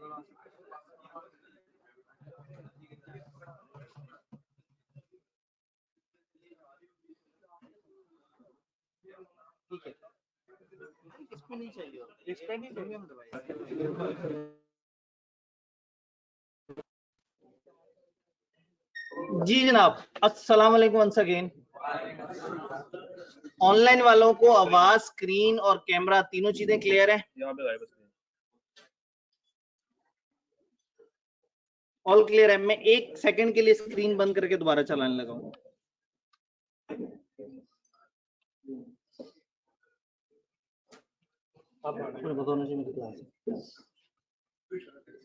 ठीक है, इसमें नहीं चाहिए, एक्सटेंड ही प्रीमियम दवाई। जी जनाब, अस्सलाम वालेकुम वंस अगेन। ऑनलाइन वालों को आवाज, स्क्रीन और कैमरा तीनों चीजें क्लियर है? ऑल क्लियर है। मैं 1 सेकंड के लिए स्क्रीन बंद करके दोबारा चलाने लगा हूं।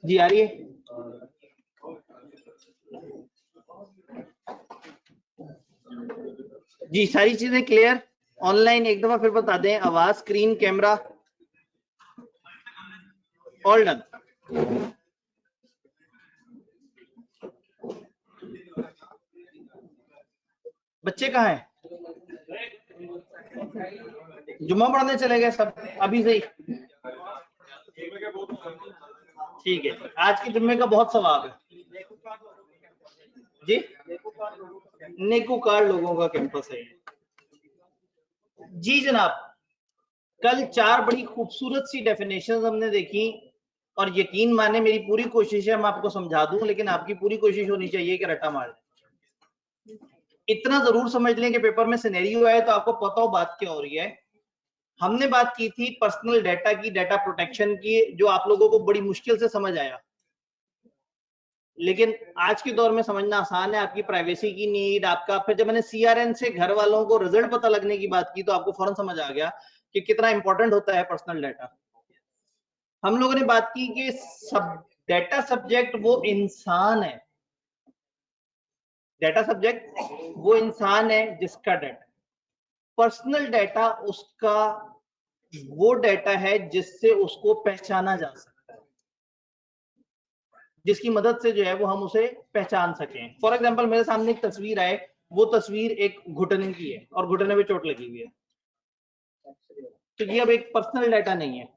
जी आ रही है? जी सारी चीजें क्लियर? ऑनलाइन एक दफा फिर बता दें, आवाज, स्क्रीन, कैमरा ऑल डन। बच्चे कहाँ हैं? जुम्मा पढ़ने चले गए सब अभी से ही? ठीक है, आज के जुम्मे का बहुत सवाब है जी। नेकूकार लोगों का कैंपस है जी जनाब। कल 4 बड़ी खूबसूरत सी डेफिनेशंस हमने देखी और यकीन माने मेरी पूरी कोशिश है मैं आपको समझा दूं, लेकिन आपकी पूरी कोशिश होनी चाहिए कि रट्टा मार दें। इतना जरूर समझ लें कि पेपर में सिनेरियो आए तो आपको पता हो बात क्या हो रही है। हमने बात की थी पर्सनल डाटा की, डाटा प्रोटेक्शन की, जो आप लोगों को बड़ी मुश्किल से समझ आया, लेकिन आज के दौर में समझना आसान है। आपकी प्राइवेसी की नीड, आपका, फिर जब मैंने सीआरएन से घर वालों को रिजल्ट पता लगने की बात की तो आपको फौरन समझ आ गया कि कितना इंपॉर्टेंट होता है पर्सनल डाटा। हम लोगों ने बात की कि सब डाटा सब्जेक्ट वो इंसान है, डाटा सब्जेक्ट वो इंसान है जिसका डाटा, पर्सनल डाटा उसका वो डाटा है जिससे उसको पहचाना जा सकता है, जिसकी मदद से जो है वो हम उसे पहचान सकें। फॉर एग्जांपल मेरे सामने एक तस्वीर आए, वो तस्वीर एक घुटने की है और घुटने पे चोट लगी हुई है, तो ये अब एक पर्सनल डाटा नहीं है।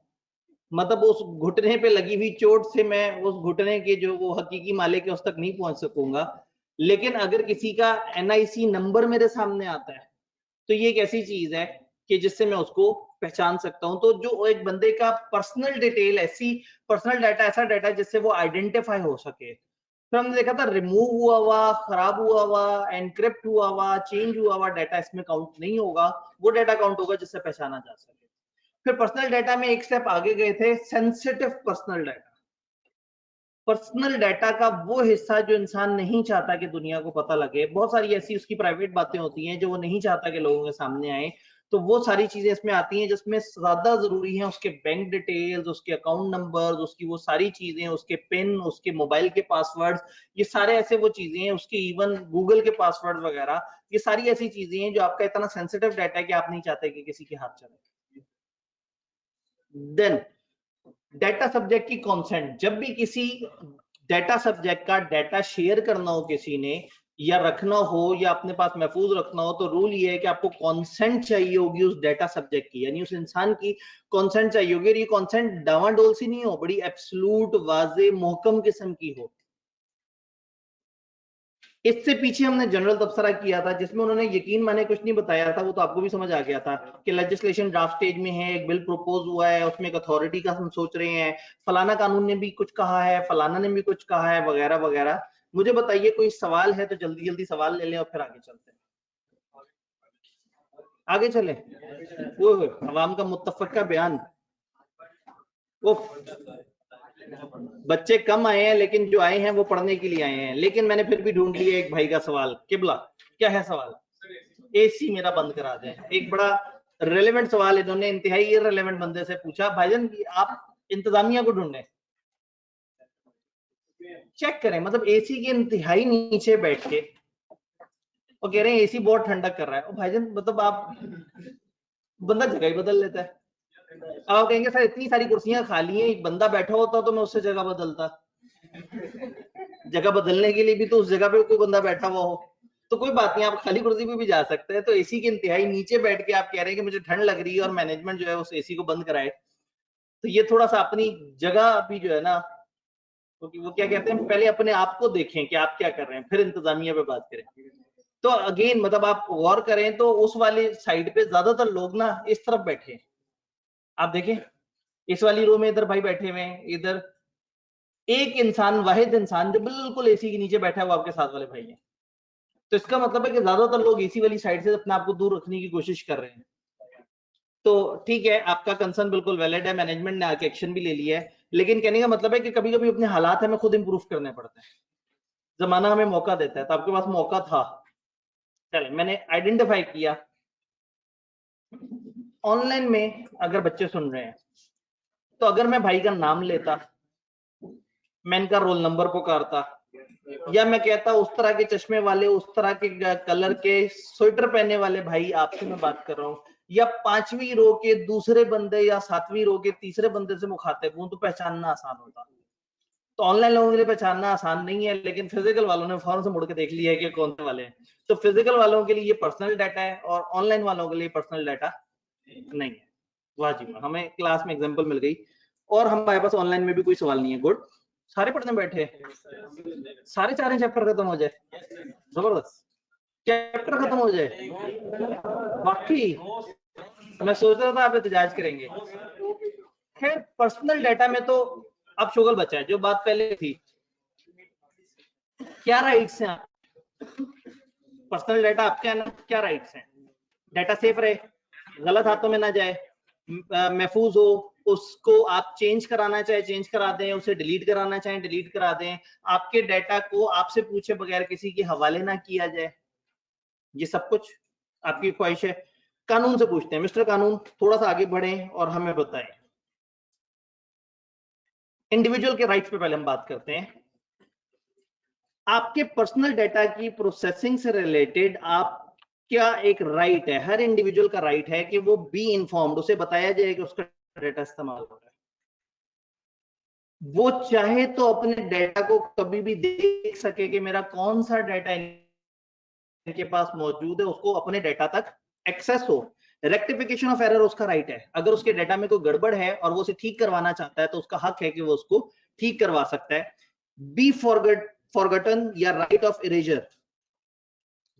मतलब उस घुटने पे लगी हुई चोट से मैं उस घुटने के जो वो हकीकी मालिक है उस तक नहीं पहुंच सकूंगा, लेकिन अगर किसी का एनआईसी नंबर मेरे सामने आता है तो ये एक ऐसी चीज है कि जिससे मैं उसको पहचान सकता हूं। तो जो एक बंदे का पर्सनल डिटेल, ऐसी पर्सनल डाटा, ऐसा डाटा जिससे वो आइडेंटिफाई हो सके। फिर हमने देखा था रिमूव हुआ हुआ, खराब हुआ हुआ, एनक्रिप्ट हुआ हुआ, चेंज हुआ हुआ डाटा इसमें काउंट नहीं होगा, वो डाटा काउंट होगा जिससे पहचाना जा सके। फिर पर्सनल डाटा में एक स्टेप आगे गए थे, sensitive personal data. Personal data का वो हिस्सा जो इंसान नहीं चाहता कि दुनिया को पता लगे, बहुत सारी ऐसी उसकी प्राइवेट बातें होती हैं जो वो नहीं चाहता कि लोगों के सामने आए, तो वो सारी चीजें इसमें आती हैं जिसमें ज्यादा जरूरी है उसके बैंक डिटेल्स, उसके अकाउंट नंबर्स, उसकी वो सारी चीजें, उसके पिन, उसके मोबाइल के पासवर्ड्स, ये सारे ऐसे वो चीजें हैं, उसके इवन गूगल के पासवर्ड वगैरह, ये सारी ऐसी चीजें हैं जो आपका इतना सेंसिटिव डाटा है कि आप नहीं चाहते कि किसी के हाथ चले। देन डाटा सब्जेक्ट की कॉन्सेंट, जब भी किसी डाटा सब्जेक्ट का डाटा शेयर करना हो किसी ने, या रखना हो या अपने पास महफूज रखना हो, तो रूल ये है कि आपको कॉन्सेंट चाहिए होगी उस डाटा सब्जेक्ट की, यानी उस इंसान की कॉन्सेंट चाहिए होगी। और ये कॉन्सेंट डावाडोल सी नहीं हो, बड़ी एब्सोल्यूट वाजे मोहकम किस्म की हो। इससे पीछे हमने जनरल तबसरा किया था जिसमें उन्होंने यकीन माने कुछ नहीं बताया था, वो तो आपको भी समझ आ गया था कि लेजिस्लेशन ड्राफ्ट स्टेज में है, एक बिल प्रपोज हुआ है, उसमें एक अथॉरिटी का हम सोच रहे हैं, फलाना कानून ने भी कुछ कहा है, फलाना ने भी कुछ कहा है, वगैरह वगैरह। मुझे बताइए कोई सवाल है तो जल्दी जल्दी सवाल ले लें और फिर आगे चलते हैं। आगे चले, वो अवाम का मुत्तफिका बयान, वो बच्चे कम आए हैं लेकिन जो आए हैं वो पढ़ने के लिए आए हैं। लेकिन मैंने फिर भी ढूंढ लिया एक भाई का सवाल। किबला क्या है सवाल? एसी मेरा बंद करा दें। एक बड़ा रेलेवेंट सवाल इन्होंने इंतहाई इररिलेवेंट बंदे से पूछा, भाईजान आप इंतजामिया को ढूंढे, चेक करें, मतलब एसी के इंतहाई नीचे बैठ के और कह रहे हैं एसी बहुत ठंडक कर रहा है। भाईजान मतलब आप, बंदा जगह ही बदल लेता है। अब आप कहेंगे सर इतनी सारी कुर्सियां खाली हैं, एक बंदा बैठा होता तो मैं उससे जगह बदलता। जगह बदलने के लिए भी तो उस जगह पे कोई बंदा बैठा हुआ हो, तो कोई बात नहीं, आप खाली कुर्सी पे भी जा सकते हैं। तो एसी के इंतहाई नीचे बैठ के आप कह रहे हैं कि मुझे ठंड लग रही है और मैनेजमेंट जो है उस एसी को बंद कराए, तो ये थोड़ा सा अपनी जगह भी जो है ना क्योंकि वो क्या कहते हैं, पहले अपने आप को देखें कि आप क्या कर रहे हैं, फिर इंतजामिया पे बात करें। तो अगेन मतलब आप गौर करें तो उस वाली साइड पे ज्यादातर लोग ना इस तरफ बैठे हैं। आप देखें इस वाली रो में इधर भाई बैठे हुए हैं, इधर एक इंसान, वाहिद इंसान जो बिल्कुल एसी के नीचे बैठा है वो आपके साथ वाले भाई है। तो इसका मतलब है कि ज्यादातर लोग एसी वाली साइड से अपने आप को दूर रखने की कोशिश कर रहे हैं। तो ठीक है, आपका कंसर्न बिल्कुल वैलिड है, मैनेजमेंट ने आके एक्शन भी ले लिया है, लेकिन कहने का मतलब है कि कभी कभी अपने हालात हमें खुद इंप्रूव करने पड़ते हैं। जमाना हमें मौका देता है, तो आपके पास मौका था। चले, मैंने आइडेंटिफाई किया ऑनलाइन में अगर बच्चे सुन रहे हैं, तो अगर मैं भाई का नाम लेता, मैं इनका रोल नंबर पुकारता, या मैं कहता उस तरह के चश्मे वाले, उस तरह के कलर के स्वेटर पहने वाले भाई आपसे मैं बात कर रहा हूँ, या 5वीं रो के दूसरे बंदे या 7वीं रो के तीसरे बंदे से मुखातिब हूं, तो पहचानना आसान होता। तो ऑनलाइन लोगों के लिए पहचानना आसान नहीं है, लेकिन फिजिकल वालों ने फौरन से मुड़ के देख लिया है कि कौन से वाले हैं। तो फिजिकल वालों के लिए ये पर्सनल डाटा है और ऑनलाइन वालों के लिए पर्सनल डाटा नहीं है। वाह जी वाह, हमें क्लास में एग्जांपल मिल गई। और हमारे पास ऑनलाइन में भी कोई सवाल नहीं है। गुड, सारे पढ़ने बैठे, सारे 4 चैप्टर खत्म हो जाए, जबरदस्त, चैप्टर खत्म हो जाए। बाकी मैं सोच रहा था आप एहतजाज करेंगे। खैर, पर्सनल डाटा में तो अब शुगल बचा है, जो बात पहले थी, क्या राइट्स हैं आप, पर्सनल डाटा आपके है ना, क्या राइट्स हैं, डाटा सेफ रहे, गलत हाथों में ना जाए, महफूज हो, उसको आप चेंज कराना चाहे चेंज करा दें, उसे डिलीट कराना चाहे डिलीट करा दें, आपके डाटा को आपसे पूछे बगैर किसी के हवाले ना किया जाए, ये सब कुछ आपकी ख्वाहिश है। कानून से पूछते हैं, मिस्टर कानून थोड़ा सा आगे बढ़ें और हमें बताएं। इंडिविजुअल के राइट्स पे पहले हम बात करते हैं। आपके पर्सनल डाटा की प्रोसेसिंग से रिलेटेड आप क्या एक राइट है, हर इंडिविजुअल का राइट है कि वो बी इन्फॉर्म्ड, उसे बताया जाए कि उसका डाटा इस्तेमाल हो रहा है। वो चाहे तो अपने डाटा को कभी भी देख सके कि मेरा कौन सा डाटा इनके पास मौजूद है, उसको अपने डाटा तक एक्सेस हो। रेक्टिफिकेशन ऑफ एरर उसका राइट है, अगर उसके डाटा में कोई गड़बड़ है और वो उसे ठीक करवाना चाहता है तो उसका हक है कि वो उसको ठीक करवा सकता है। बी फॉरगटन या राइट ऑफ इरेजर,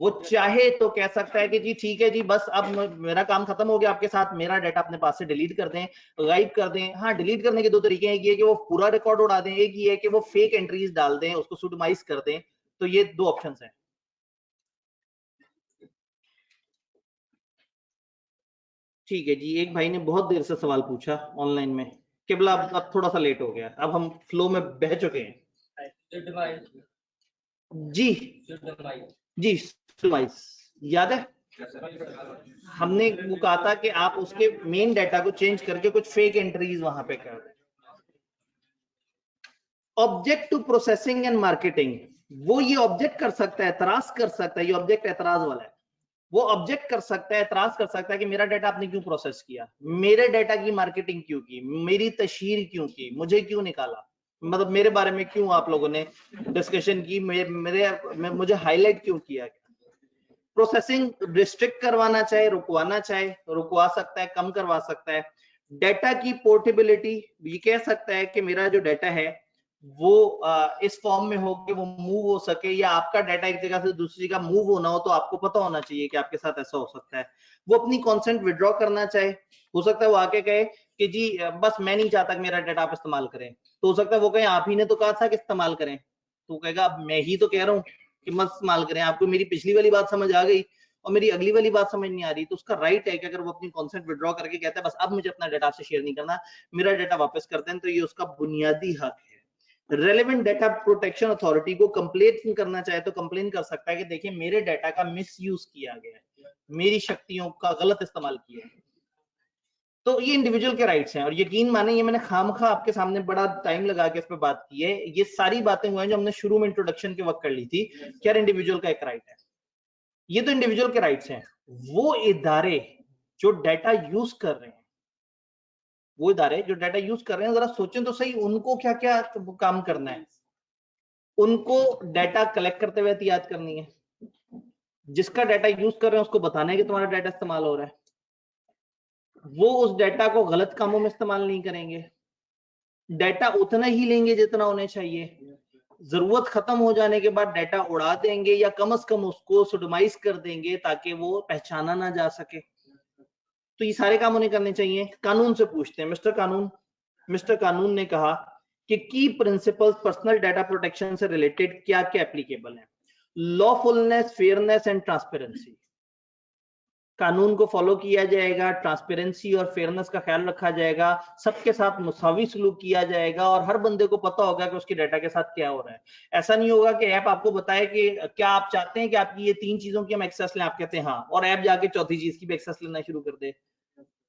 वो चाहे तो कह सकता है कि जी ठीक है जी, बस अब मेरा काम खत्म हो गया आपके साथ, मेरा डाटा अपने पास से डिलीट कर दें, गायब कर दें। हाँ, डिलीट करने के 2 तरीके हैं, एक ये कि वो पूरा रिकॉर्ड उड़ा दें, एक ये कि वो फेक एंट्रीज डाल दें, उसको सुडमाइज कर दें। तो ये 2 ऑप्शंस हैं। ठीक है जी, एक भाई ने बहुत देर से सवाल पूछा ऑनलाइन में, केवल अब थोड़ा सा लेट हो गया, अब हम फ्लो में बह चुके हैं। जी जी, सुडमाइज याद है, हमने वो कहा था कि आप उसके मेन डाटा को चेंज करके कुछ फेक एंट्रीज वहां पे कर दें। Object to processing and marketing, वो ये ऑब्जेक्ट कर सकता है, एतराज कर सकता है, ये ऑब्जेक्ट एतराज वाला है। वो ऑब्जेक्ट कर सकता है, एतराज कर सकता है कि मेरा डाटा आपने क्यों प्रोसेस किया, मेरे डाटा की मार्केटिंग क्यों की, मेरी तशहीर क्यों की, मुझे क्यों निकाला, मतलब मेरे बारे में क्यों आप लोगों ने डिस्कशन की, मुझे हाईलाइट क्यों किया। प्रोसेसिंग रिस्ट्रिक्ट करवाना चाहे, रुकवाना चाहे रुकवा सकता है, कम करवा सकता है। डाटा की पोर्टेबिलिटी, ये कह सकता है कि मेरा जो डाटा है वो इस फॉर्म में हो कि वो मूव हो सके, या आपका डाटा एक जगह से दूसरी जगह मूव होना हो तो आपको पता होना चाहिए कि आपके साथ ऐसा हो सकता है। वो अपनी कॉन्सेंट विड्रॉ करना चाहे, हो सकता है वो आके कहे कि जी बस मैं नहीं चाहता कि मेरा डाटा आप इस्तेमाल करें, तो हो सकता है वो कहे आप ही ने तो कहा था कि इस्तेमाल करें, तो कहेगा अब मैं ही तो कह रहा हूँ कि मत इस्तेमाल करें, आपको मेरी पिछली वाली बात समझ आ गई और मेरी अगली वाली बात समझ नहीं आ रही, तो उसका राइट है कि अगर वो अपनी कॉन्सेंट विड्रॉ करके कहता है बस अब मुझे अपना डाटा आपसे शेयर नहीं करना, मेरा डाटा वापस कर दें, तो ये उसका बुनियादी हक है। रेलेवेंट डाटा प्रोटेक्शन अथॉरिटी को कंप्लेन करना चाहे तो कंप्लेन कर सकता है कि देखिए मेरे डाटा का मिसयूज किया गया है, मेरी शक्तियों का गलत इस्तेमाल किया है। तो ये इंडिविजुअल के राइट्स हैं, और यकीन माने ये मैंने खामखा आपके सामने बड़ा टाइम लगा के इस पे बात की है, ये सारी बातें हुई हैं जो हमने शुरू में इंट्रोडक्शन के वक्त कर ली थी कि यार इंडिविजुअल का एक राइट है। ये तो इंडिविजुअल के राइट्स हैं। वो इदारे जो डाटा यूज कर रहे हैं, वो इदारे जो डाटा यूज कर रहे हैं, जरा सोचें तो सही, उनको क्या क्या काम करना है। उनको डाटा कलेक्ट करते हुए एहतियात करनी है, जिसका डाटा यूज कर रहे हैं उसको बताना है कि तुम्हारा डाटा इस्तेमाल हो रहा है, वो उस डाटा को गलत कामों में इस्तेमाल नहीं करेंगे, डाटा उतना ही लेंगे जितना उन्हें चाहिए, जरूरत खत्म हो जाने के बाद डाटा उड़ा देंगे या कम से कम उसको सोडोमाइज कर देंगे ताकि वो पहचाना ना जा सके। तो ये सारे काम उन्हें करने चाहिए। कानून से पूछते हैं, मिस्टर कानून ने कहा कि की प्रिंसिपल्स पर्सनल डाटा प्रोटेक्शन से रिलेटेड क्या क्या एप्लीकेबल है। लॉफुलनेस, फेयरनेस एंड ट्रांसपेरेंसी। कानून को फॉलो किया जाएगा, ट्रांसपेरेंसी और फेयरनेस का ख्याल रखा जाएगा, सबके साथ मुसावी सलूक किया जाएगा और हर बंदे को पता होगा कि उसके डाटा के साथ क्या हो रहा है। ऐसा नहीं होगा कि ऐप आपको बताए कि क्या आप चाहते हैं कि आपकी ये 3 चीजों की हम एक्सेस लें, आप कहते हैं हाँ, और ऐप जाके चौथी चीज की भी एक्सेस लेना शुरू कर दे।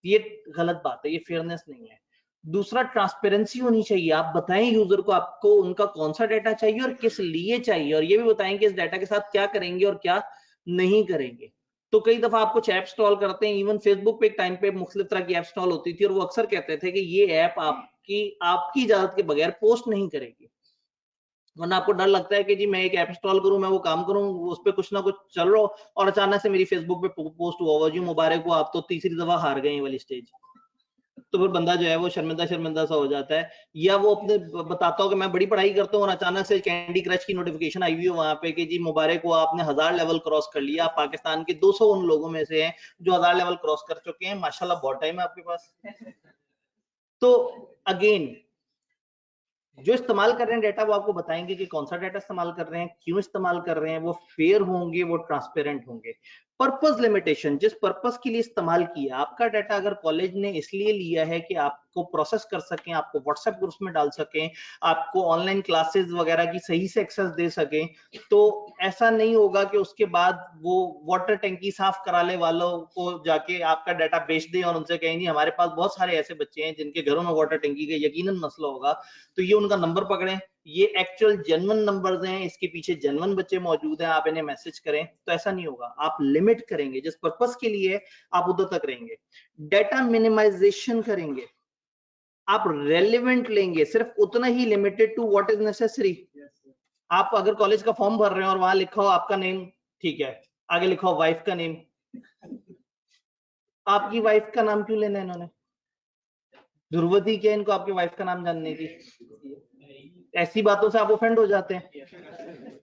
ये गलत बात है, ये फेयरनेस नहीं है। दूसरा, ट्रांसपेरेंसी होनी चाहिए। आप बताएं यूजर को आपको उनका कौन सा डाटा चाहिए और किस लिए चाहिए, और ये भी बताएं कि इस डाटा के साथ क्या करेंगे और क्या नहीं करेंगे। तो कई दफा आप कुछ ऐप इंस्टॉल करते हैं, इवन फेसबुक पे एक टाइम पे मुख्तलिफ तरह की ऐप इंस्टॉल होती थी और वो अक्सर कहते थे कि ये ऐप आपकी इजाजत के बगैर पोस्ट नहीं करेगी। वरना आपको डर लगता है कि जी मैं एक ऐप इंस्टॉल करूं, मैं वो काम करूं, उस पर कुछ ना कुछ चल रहा हो और अचानक से मेरी फेसबुक पे पोस्ट हुआ जी मुबारक हो आप तो तीसरी दफा हार गए वाली स्टेज। तो फिर बंदा जो है वो शर्मिंदा सा हो जाता है। या वो अपने बताता हो कि मैं बड़ी पढ़ाई करता हूँ और अचानक से कैंडी क्रश की नोटिफिकेशन आई हुई है वहां पे कि जी मुबारक हो आपने 1000 लेवल क्रॉस कर लिया, आप पाकिस्तान के 200 उन लोगों में से हैं जो 1000 लेवल क्रॉस कर चुके हैं, माशाल्लाह बहुत टाइम है आपके पास। तो अगेन जो इस्तेमाल कर रहे हैं डाटा वो आपको बताएंगे कि कौन सा डाटा इस्तेमाल कर रहे हैं, क्यों इस्तेमाल कर रहे हैं, वो फेयर होंगे, वो ट्रांसपेरेंट होंगे। पर्पस लिमिटेशन, जिस पर्पस के लिए इस्तेमाल किया आपका डाटा, अगर कॉलेज ने इसलिए लिया है कि आपको प्रोसेस कर सकें, आपको व्हाट्सएप ग्रुप्स में डाल सकें, आपको ऑनलाइन क्लासेस वगैरह की सही से एक्सेस दे सकें, तो ऐसा नहीं होगा कि उसके बाद वो वाटर टंकी साफ कराने वालों को जाके आपका डाटा बेच दें और उनसे कहेंगे हमारे पास बहुत सारे ऐसे बच्चे हैं जिनके घरों में वाटर टंकी का यकीनन मसला होगा, तो ये उनका नंबर पकड़ें, ये एक्चुअल जेन्युइन नंबर्स हैं, इसके पीछे जेन्युइन बच्चे मौजूद हैं, आप इन्हें मैसेज करें। तो ऐसा नहीं होगा, आप लिमिट करेंगे, जिस पर्पस के लिए आप उधर तक रहेंगे। डाटा मिनिमाइजेशन करेंगे, आप रेलिवेंट लेंगे, सिर्फ उतना ही, limited to what is necessary. आप अगर कॉलेज का फॉर्म भर रहे हैं और वहां लिखा हो आपका नेम, ठीक है, आगे लिखा हो वाइफ का नेम, आपकी वाइफ का नाम क्यों लेना है इन्होंने? जरूरत ही क्या है इनको आपकी वाइफ का नाम जानने की? ऐसी बातों से आप ऑफेंड हो जाते हैं,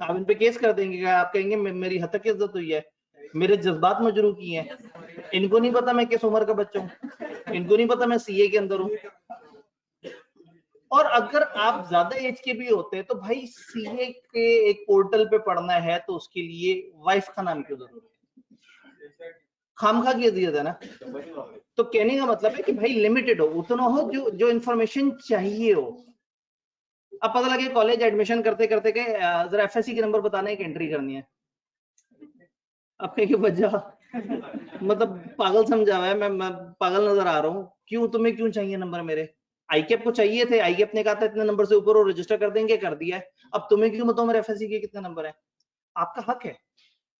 आप इन पे केस कर देंगे, आप कहेंगे मेरी हद तक इज्जत हुई है, मेरे जज्बात मजरू किए हैं, इनको नहीं पता मैं किस उम्र का बच्चा हूँ, इनको नहीं पता मैं सीए के अंदर हूँ। और अगर आप ज्यादा एज के भी होते हैं तो भाई सीए के एक पोर्टल पे पढ़ना है तो उसके लिए वाइफ का नाम क्यों जरूरी है? खामखा की अजियत है ना। तो कहने का मतलब है कि भाई लिमिटेड हो, उतना हो जो इन्फॉर्मेशन चाहिए हो। अब पता लगे कॉलेज एडमिशन करते करते के जरा एफएससी के नंबर बताना, एक एंट्री करनी है, अब कहीं बजा मतलब पागल समझा हुआ है, मैं पागल नजर आ रहा हूँ, क्यों तुम्हें क्यों चाहिए नंबर मेरे? आईकेप को चाहिए थे, आईकेप ने कहा था इतने नंबर से ऊपर वो रजिस्टर कर देंगे, कर दिया है, अब तुम्हें क्यों बताओ मेरे एफएससी के कितने नंबर है? आपका हक है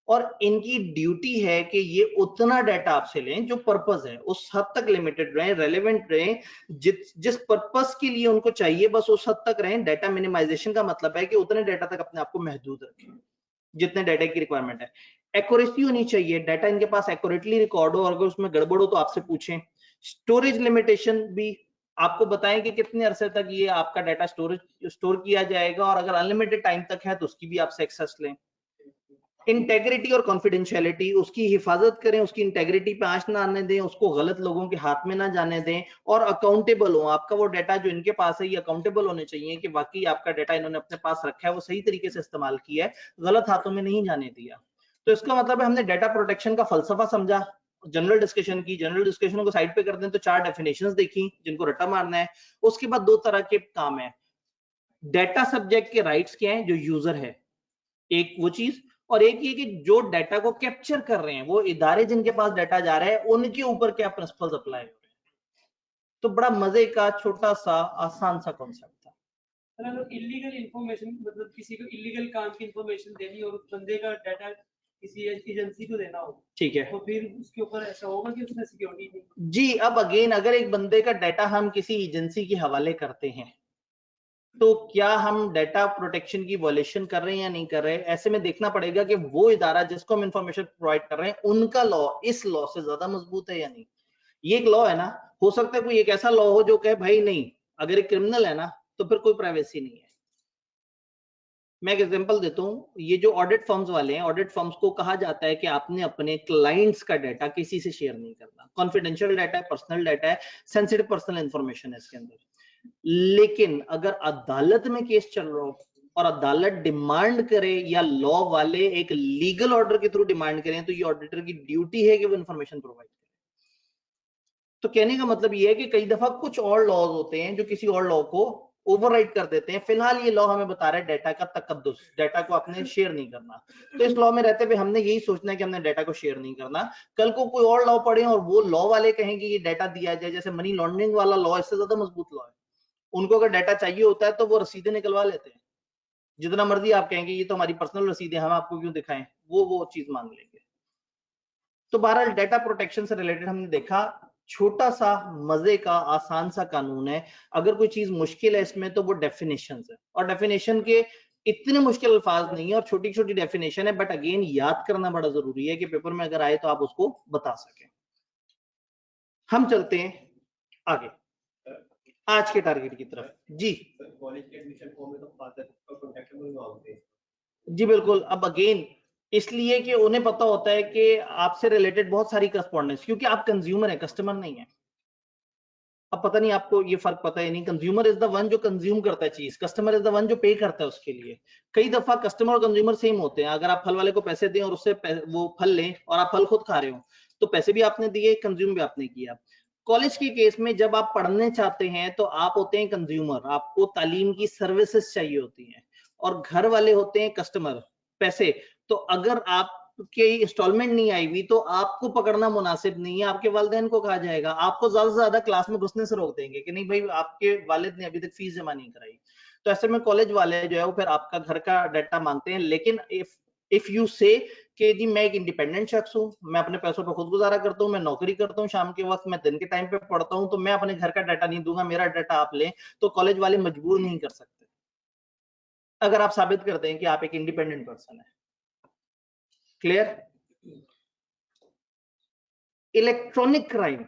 और इनकी ड्यूटी है कि ये उतना डाटा आपसे लें जो पर्पस है, उस हद तक लिमिटेड रहें, रेलेवेंट रहें, जिस पर्पस के लिए उनको चाहिए बस उस हद तक रहें। डाटा मिनिमाइजेशन का मतलब है कि उतने डाटा तक अपने आप को महदूद रखें जितने डाटा की रिक्वायरमेंट है। एक्यूरेसी होनी चाहिए, डाटा इनके पास एक्यूरेटली रिकॉर्ड हो और अगर उसमें गड़बड़ हो तो आपसे पूछें। स्टोरेज लिमिटेशन भी आपको बताएं कि कितने अरसे तक ये आपका डाटा स्टोर किया जाएगा, और अगर अनलिमिटेड टाइम तक है तो उसकी भी आपसे एक्सेस लें। इंटेग्रिटी और कॉन्फिडेंशियलिटी, उसकी हिफाजत करें, उसकी इंटेग्रिटी पे आंच ना आने दें, उसको गलत लोगों के हाथ में ना जाने दें, और अकाउंटेबल हो। आपका वो डाटा जो इनके पास है ये अकाउंटेबल होने चाहिए कि वाकई आपका डाटा इन्होंने अपने पास रखा है, वो सही तरीके से इस्तेमाल किया है, गलत हाथों में नहीं जाने दिया। तो इसका मतलब है हमने डाटा प्रोटेक्शन का फलसफा समझा, जनरल डिस्कशन की, जनरल डिस्कशन को साइड पे कर दें तो 4 डेफिनेशंस देखी जिनको रट्टा मारना है। उसके बाद 2 तरह के काम है, डाटा सब्जेक्ट के राइट्स क्या है जो यूजर है, एक वो चीज, और एक ये कि जो डाटा को कैप्चर कर रहे हैं वो इदारे जिनके पास डाटा जा रहा है उनके ऊपर क्या प्रिंसिपल्स अप्लाई हो रहे हैं। तो बड़ा मजे का छोटा सा आसान सा कॉन्सेप्ट था। अगर इलीगल इंफॉर्मेशन, मतलब किसी को इलीगल काम की इंफॉर्मेशन देनी और उस बंदे का डाटा किसी एजेंसी को देना हो, ठीक है, तो फिर उसके ऊपर ऐसा होगा कि उसने सिक्योरिटी नहीं। जी अब अगेन अगर एक बंदे का डाटा हम किसी एजेंसी के हवाले करते हैं तो क्या हम डाटा प्रोटेक्शन की वॉयलेशन कर रहे हैं या नहीं कर रहे हैं? ऐसे में देखना पड़ेगा कि वो इदारा जिसको हम इंफॉर्मेशन प्रोवाइड कर रहे हैं उनका लॉ इस लॉ से ज्यादा मजबूत है या नहीं। ये एक लॉ है ना, हो सकता है कोई एक ऐसा लॉ हो जो कहे भाई नहीं, अगर एक क्रिमिनल है ना तो फिर कोई प्राइवेसी नहीं है। मैं एक एग्जांपल देता हूँ, ये जो ऑडिट फर्म्स वाले हैं, ऑडिट फर्म्स को कहा जाता है कि आपने अपने क्लाइंट्स का डाटा किसी से शेयर नहीं करना। कॉन्फिडेंशियल डाटा है, पर्सनल डाटा है, सेंसिटिव पर्सनल इंफॉर्मेशन है इसके अंदर। लेकिन अगर अदालत में केस चल रहा हो और अदालत डिमांड करे या लॉ वाले एक लीगल ऑर्डर के थ्रू डिमांड करें, तो ये ऑडिटर की ड्यूटी है कि वो इंफॉर्मेशन प्रोवाइड करे। तो कहने का मतलब ये है कि कई दफा कुछ और लॉज होते हैं जो किसी और लॉ को ओवरराइड कर देते हैं। फिलहाल ये लॉ हमें बता रहा है डाटा का तकद्दुस, डाटा को आपने शेयर नहीं करना। तो इस लॉ में रहते हुए हमने यही सोचना है कि हमने डाटा को शेयर नहीं करना। कल को कोई और लॉ पढ़े और वो लॉ वाले कहें कि ये डाटा दिया जाए, जैसे मनी लॉन्ड्रिंग वाला लॉ इससे ज्यादा मजबूत लॉ है। उनको अगर डाटा चाहिए होता है तो वो रसीदें निकलवा लेते हैं, जितना मर्जी आप कहेंगे ये तो हमारी पर्सनल रसीद है, हम आपको क्यों दिखाएं, वो चीज मांग लेंगे। तो बहरहाल डाटा प्रोटेक्शन से रिलेटेड हमने देखा, छोटा सा मजे का आसान सा कानून है। अगर कोई चीज मुश्किल है इसमें तो वो डेफिनेशंस है, और डेफिनेशन के इतने मुश्किल अल्फाज नहीं है और छोटी छोटी डेफिनेशन है, बट अगेन याद करना बड़ा जरूरी है कि पेपर में अगर आए तो आप उसको बता सकें। हम चलते हैं आगे आज के टारगेट की तरफ। जी कॉलेज के एडमिशन फॉर्म में तो फादर का कांटेक्ट नंबर मांगते हैं। जी बिल्कुल। अब अगेन इसलिए कि उन्हें पता होता है कि आपसे रिलेटेड बहुत सारी करस्पॉन्डेंस, क्योंकि आप कंज्यूमर है, कस्टमर नहीं है। अब पता नहीं आपको ये फर्क पता है नहीं, कंज्यूमर इज द वन जो कंज्यूम करता है चीज, कस्टमर इज द वन जो पे करता है उसके लिए। कई दफा कस्टमर और कंज्यूमर सेम होते हैं। अगर आप फल वाले को पैसे दें और उससे वो फल लें और आप फल खुद खा रहे हो, तो पैसे भी आपने दिए, कंज्यूम भी आपने किया। कॉलेज के केस में जब आप पढ़ने चाहते हैं तो आप होते हैं कंज्यूमर, आपको तालीम की सर्विसेज चाहिए होती हैं, और घर वाले होते हैं कस्टमर, पैसे। तो अगर आप की इंस्टॉलमेंट नहीं आई हुई तो आपको पकड़ना मुनासिब नहीं है, आपके वालिदैन को कहा जाएगा, आपको ज्यादा से ज्यादा क्लास में घुसने से रोक देंगे कि नहीं भाई आपके वालिद ने अभी तक फीस जमा नहीं कराई। तो ऐसे में कॉलेज वाले जो है वो फिर आपका घर का डाटा मांगते हैं। लेकिन इफ यू से कि जी मैं एक इंडिपेंडेंट शख्स हूँ, मैं अपने पैसों पर खुद गुजारा करता हूँ, मैं नौकरी करता हूँ शाम के वक्त, मैं दिन के टाइम पे पढ़ता हूँ, तो मैं अपने घर का डाटा नहीं दूंगा, मेरा डाटा आप लें, तो कॉलेज वाले मजबूर नहीं कर सकते अगर आप साबित करते हैं कि आप एक इंडिपेंडेंट पर्सन है। Clear? Electronic crime,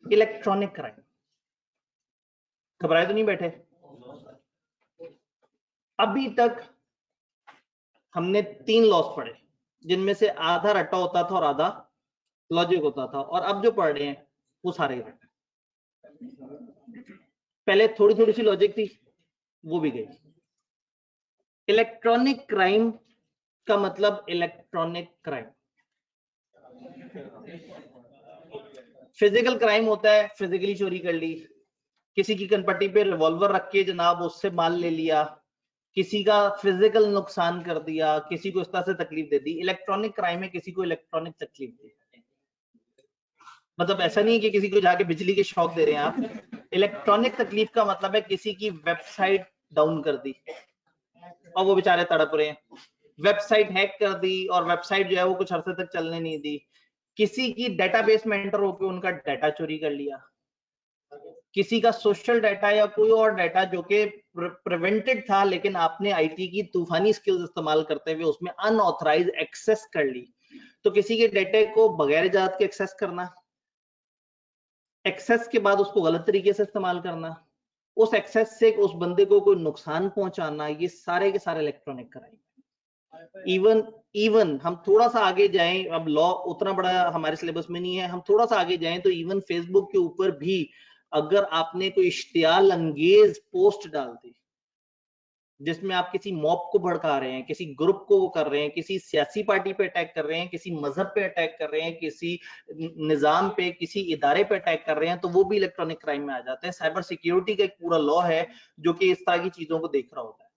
electronic crime, घबराए तो नहीं बैठे? अभी तक हमने 3 लॉस पढ़े, जिनमें से आधा रट्टा होता था और आधा लॉजिक होता था, और अब जो पढ़ रहे हैं वो सारे रट्टा। पहले थोड़ी थोड़ी सी लॉजिक थी, वो भी गई। इलेक्ट्रॉनिक क्राइम का मतलब इलेक्ट्रॉनिक क्राइम। फिजिकल क्राइम होता है, फिजिकली चोरी कर ली, किसी की कनपट्टी पे रिवॉल्वर रख के जनाब उससे माल ले लिया, किसी का फिजिकल नुकसान कर दिया, किसी को इस तरह से तकलीफ दे दी। इलेक्ट्रॉनिक क्राइम में किसी को इलेक्ट्रॉनिक तकलीफ दी, मतलब ऐसा नहीं है कि किसी को जाके बिजली के शॉक दे रहे हैं आप। इलेक्ट्रॉनिक तकलीफ का मतलब है किसी की वेबसाइट डाउन कर दी और वो बेचारे तड़प रहे हैं, वेबसाइट हैक कर दी और वेबसाइट जो है वो कुछ अरसे तक चलने नहीं दी, किसी की डेटाबेस में एंटर होकर उनका डाटा चोरी कर लिया, किसी का सोशल डाटा या कोई और डाटा जो कि प्रिवेंटेड था लेकिन आपने आईटी की तूफानी स्किल्स इस्तेमाल करते हुए उसमें अनऑथराइज एक्सेस कर ली। तो किसी के डाटे को बगैर इजाजत के एक्सेस करना, एक्सेस के बाद उसको गलत तरीके से इस्तेमाल करना, उस एक्सेस से उस बंदे को कोई नुकसान पहुंचाना, ये सारे के सारे इलेक्ट्रॉनिक क्राइम। इवन हम थोड़ा सा आगे जाएं, अब लॉ उतना बड़ा हमारे सिलेबस में नहीं है, हम थोड़ा सा आगे जाएं तो इवन फेसबुक के ऊपर भी अगर आपने कोई इश्तियाल अंगेज पोस्ट डाल दी जिसमें आप किसी मॉब को भड़का रहे हैं, किसी ग्रुप को वो कर रहे हैं, किसी सियासी पार्टी पे अटैक कर रहे हैं, किसी मजहब पे अटैक कर रहे हैं, किसी निजाम पे, किसी इदारे पे अटैक कर रहे हैं, तो वो भी इलेक्ट्रॉनिक क्राइम में आ जाते हैं। साइबर सिक्योरिटी का एक पूरा लॉ है जो कि इस तरह की चीजों को देख रहा होता है।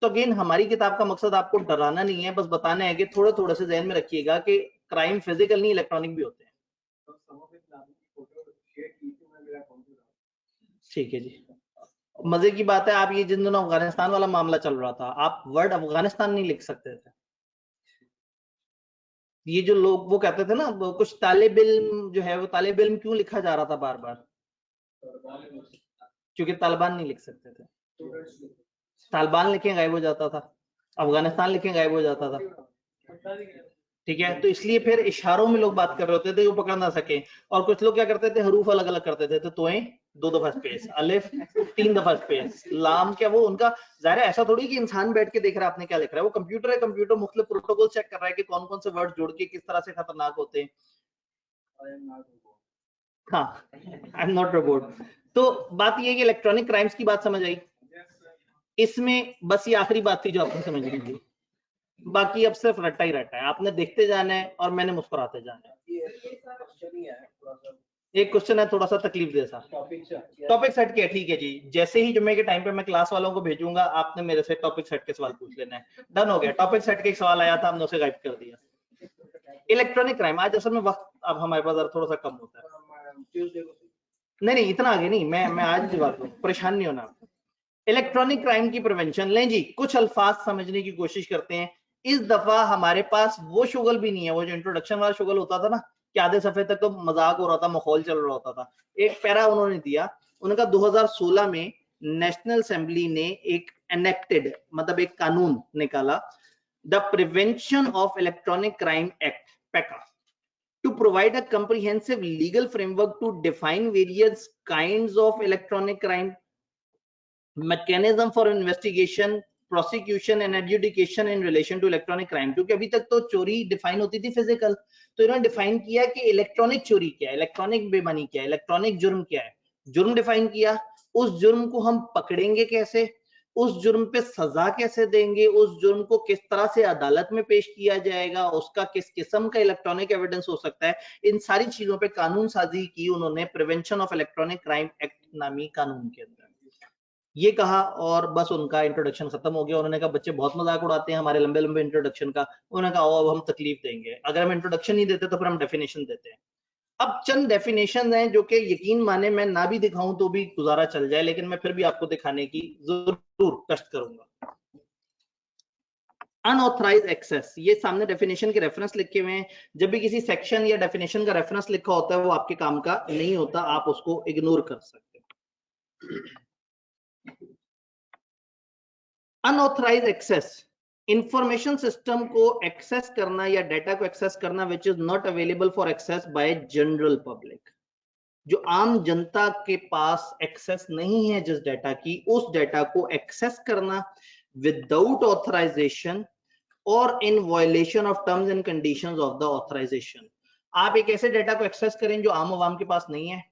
तो अगेन हमारी किताब का मकसद आपको डराना नहीं है, बस बताना है कि थोड़े थोड़े से ध्यान में रखिएगा कि क्राइम फिजिकल नहीं इलेक्ट्रॉनिक भी होते हैं। ठीक है जी। मजे की बात है, आप ये जिन दिनों अफगानिस्तान वाला मामला चल रहा था, आप वर्ड अफगानिस्तान नहीं लिख सकते थे। ये जो लोग वो कहते थे ना, कुछ तालिब इल्म जो है वो तालिब इल्म क्यों लिखा जा रहा था बार बार, क्योंकि तालिबान नहीं लिख सकते थे। तालिबान लिखे गायब हो जाता था, अफगानिस्तान लिखे गायब हो जाता था। ठीक है, तो इसलिए फिर इशारों में लोग बात कर रहे होते थे वो पकड़ ना सके, और कुछ लोग क्या करते थे हरूफ अलग अलग करते थे तो तोएं 2 दफा स्पेस, अलिफ 3 दफा स्पेस, लाम क्या वो उनका जाहिर है ऐसा थोड़ी कि इंसान बैठ के देख रहा है आपने क्या लिख रहा है, वो कंप्यूटर है, कंप्यूटर मुख्तलिफ प्रोटोकॉल चेक कर रहा है कि कौन कौन से वर्ड जोड़ के किस तरह से खतरनाक होते हैं। हाँ, आई एम नॉट रोबोट। तो बात ये है कि इलेक्ट्रॉनिक क्राइम्स की बात समझ आई। इसमें बस ये आखिरी बात थी जो आपने समझनी थी, बाकी अब सिर्फ रट्टा ही रट्टा है, आपने देखते जाना है और मैंने मुस्कुराते जाना है। एक क्वेश्चन है थोड़ा सा तकलीफ दे सा, टॉपिक सेट किया, ठीक है जी। जैसे ही जुम्मे के टाइम पे मैं क्लास वालों को भेजूंगा, आपने मेरे से टॉपिक सेट के सवाल पूछ लेना है। डन हो गया, टॉपिक सेट के एक सवाल आया था, हमने उसे गायब कर दिया। इलेक्ट्रॉनिक क्राइम, आज असल में वक्त अब हमारे पास थोड़ा सा कम होता है। नहीं इतना आगे नहीं, मैं आज जवाब दूं, परेशान नहीं होना। इलेक्ट्रॉनिक क्राइम की प्रिवेंशन, लें जी कुछ अल्फाज समझने की कोशिश करते हैं। इस दफा हमारे पास वो शुगल भी नहीं है, वो जो इंट्रोडक्शन वाला शुगल होता था ना कि आधे सफे तक तो मजाक हो रहा था, माहौल चल रहा होता था। एक पैरा उन्होंने दिया, उनका 2016 में नेशनल असेंबली ने एक एनेक्टेड मतलब एक कानून निकाला, the prevention of electronic crime act Paika, to provide a comprehensive legal framework to define various kinds of electronic crime, mechanism for investigation, prosecution and adjudication in relation to electronic crime। क्योंकि अभी तक तो चोरी define होती थी physical, तो इन्होंने define किया कि इलेक्ट्रॉनिक चोरी क्या है, इलेक्ट्रॉनिक बेईमानी क्या है, इलेक्ट्रॉनिक जुर्म क्या है। जुर्म डिफाइन किया, उस जुर्म को हम पकड़ेंगे कैसे, उस जुर्म पे सजा कैसे देंगे, उस जुर्म को किस तरह से अदालत में पेश किया जाएगा, उसका किस किस्म का इलेक्ट्रॉनिक एविडेंस हो सकता है, इन सारी चीजों पे कानून साजी की उन्होंने prevention of electronic crime act नामी कानून के अंदर। ये कहा और बस उनका इंट्रोडक्शन खत्म हो गया। उन्होंने कहा बच्चे बहुत मजाक उड़ाते हैं हमारे लंबे लंबे इंट्रोडक्शन का। उन्होंने कहा अब हम तकलीफ देंगे, अगर हम इंट्रोडक्शन नहीं देते तो फिर हम डेफिनेशन देते हैं। अब चंद डेफिनेशन हैं जो कि यकीन माने मैं ना भी दिखाऊं तो भी गुजारा चल जाए, लेकिन मैं फिर भी आपको दिखाने की जरूर कष्ट करूंगा। अनऑथराइज एक्सेस, ये सामने डेफिनेशन के रेफरेंस लिखे हुए हैं। जब भी किसी सेक्शन या डेफिनेशन का रेफरेंस लिखा होता है वो आपके काम का नहीं होता, आप उसको इग्नोर कर सकते हैं। अनऑथराइज एक्सेस, इंफॉर्मेशन सिस्टम को एक्सेस करना या डाटा को एक्सेस करना which is not available for access by general public, जो आम जनता के पास एक्सेस नहीं है जिस डाटा की, उस डाटा को एक्सेस करना विदाउट ऑथराइजेशन और in violation of terms and conditions of the authorisation. आप एक ऐसे डाटा को एक्सेस करें जो आम आवाम के पास नहीं है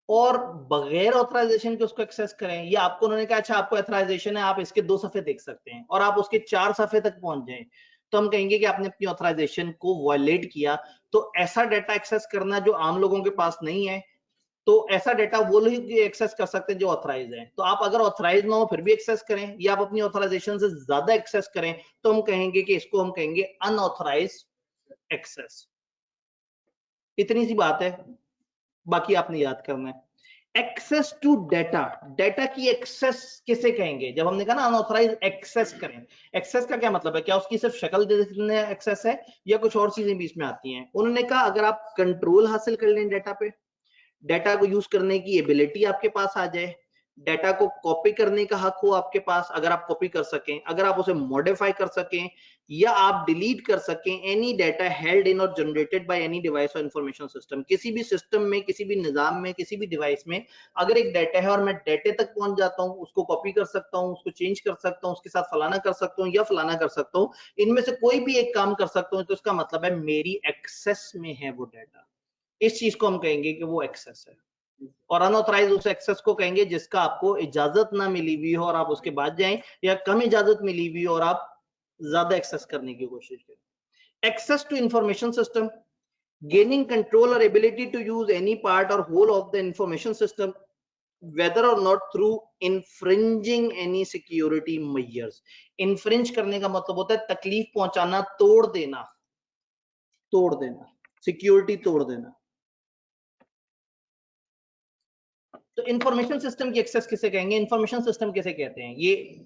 और बगैर ऑथराइजेशन के उसको एक्सेस करें, या आपको उन्होंने कहा अच्छा आपको ऑथराइजेशन है, आप इसके 2 सफे देख सकते हैं और आप उसके 4 सफे तक पहुंच जाएं, तो हम कहेंगे कि आपने अपनी ऑथराइजेशन को वायलेट किया। तो ऐसा डाटा एक्सेस करना जो आम लोगों के पास नहीं है, तो ऐसा डाटा वो लोग एक्सेस कर सकते हैं जो ऑथराइज है। तो आप अगर ऑथराइज ना हो फिर भी एक्सेस करें या आप अपनी ऑथराइजेशन से ज्यादा एक्सेस करें, तो हम कहेंगे कि इसको हम कहेंगे अनऑथराइज एक्सेस। इतनी सी बात है, बाकी आपने याद करना है। एक्सेस टू डाटा, डाटा की एक्सेस किसे कहेंगे? जब हमने कहा ना अनऑथराइज एक्सेस करें, एक्सेस का क्या मतलब है? क्या उसकी सिर्फ शक्ल देखने एक्सेस है या कुछ और चीजें भी इसमें आती हैं? उन्होंने कहा अगर आप कंट्रोल हासिल कर लें डाटा पे, डाटा को यूज करने की एबिलिटी आपके पास आ जाए, डाटा को कॉपी करने का हक हो आपके पास, अगर आप कॉपी कर सकें, अगर आप उसे मॉडिफाई कर सकें या आप डिलीट कर सकें एनी डाटा हेल्ड इन और जनरेटेड बाय एनी डिवाइस और इंफॉर्मेशन सिस्टम। किसी भी सिस्टम में, किसी भी निजाम में, किसी भी डिवाइस में अगर एक डाटा है और मैं डाटे तक पहुंच जाता हूं, उसको कॉपी कर सकता हूं, उसको चेंज कर सकता हूं, उसके साथ फलाना कर सकता हूं या फलाना कर सकता हूं, इनमें से कोई भी एक काम कर सकता हूं, तो इसका मतलब है मेरी एक्सेस में है वो डाटा। इस चीज को हम कहेंगे कि वो एक्सेस है। और अनऑथराइज उस एक्सेस को कहेंगे जिसका आपको इजाजत ना मिली हुई हो और आप उसके बाद जाएं, या कम इजाजत मिली हुई और आप ज्यादा एक्सेस करने की कोशिश करें। Access to information system, gaining control और ability to use any part और whole of the information system whether or not through infringing any security measures। Infringe करने का मतलब होता है तकलीफ पहुंचाना, तोड़ देना, सिक्योरिटी तोड़ देना। तो इंफॉर्मेशन सिस्टम की एक्सेस किसे कहेंगे? इंफॉर्मेशन सिस्टम किसे कहते हैं? ये